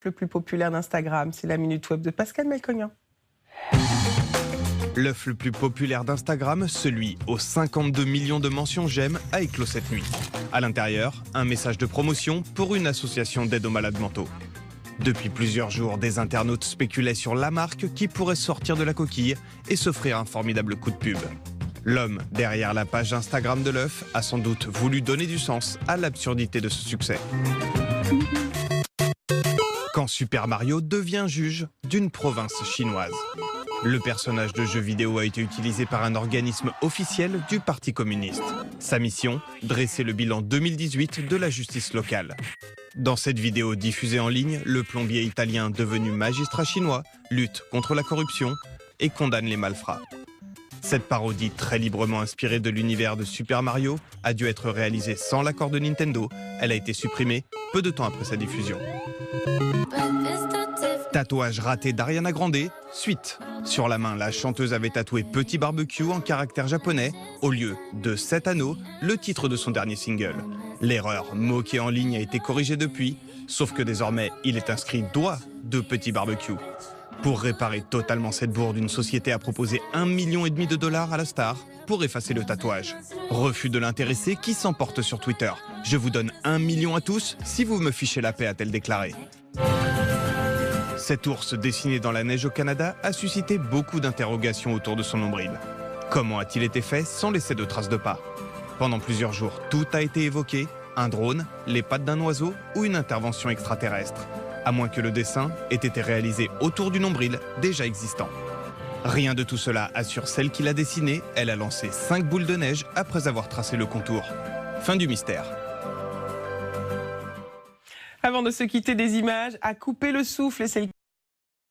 Le plus populaire d'Instagram, c'est la Minute Web de Pascal Melconian. L'œuf le plus populaire d'Instagram, celui aux 52 millions de mentions j'aime, a éclos cette nuit. À l'intérieur, un message de promotion pour une association d'aide aux malades mentaux. Depuis plusieurs jours, des internautes spéculaient sur la marque qui pourrait sortir de la coquille et s'offrir un formidable coup de pub. L'homme derrière la page Instagram de l'œuf a sans doute voulu donner du sens à l'absurdité de ce succès. Quand Super Mario devient juge d'une province chinoise. Le personnage de jeu vidéo a été utilisé par un organisme officiel du Parti communiste. Sa mission, dresser le bilan 2018 de la justice locale. Dans cette vidéo diffusée en ligne, le plombier italien devenu magistrat chinois lutte contre la corruption et condamne les malfrats. Cette parodie très librement inspirée de l'univers de Super Mario a dû être réalisée sans l'accord de Nintendo. Elle a été supprimée peu de temps après sa diffusion. Tatouage raté d'Ariana Grande, suite. Sur la main, la chanteuse avait tatoué Petit Barbecue en caractère japonais, au lieu de 7 anneaux, le titre de son dernier single. L'erreur moquée en ligne a été corrigée depuis, sauf que désormais, il est inscrit doigt de Petit Barbecue. Pour réparer totalement cette bourde, une société a proposé 1,5 million de dollars à la star pour effacer le tatouage. Refus de l'intéressé qui s'emporte sur Twitter. Je vous donne 1 million à tous si vous me fichez la paix, a-t-elle déclaré. Cet ours dessiné dans la neige au Canada a suscité beaucoup d'interrogations autour de son nombril. Comment a-t-il été fait sans laisser de traces de pas? Pendant plusieurs jours, tout a été évoqué, un drone, les pattes d'un oiseau ou une intervention extraterrestre. À moins que le dessin ait été réalisé autour du nombril déjà existant. Rien de tout cela, assure celle qui l'a dessiné. Elle a lancé 5 boules de neige après avoir tracé le contour. Fin du mystère. Avant de se quitter, des images à couper le souffle, et c'est le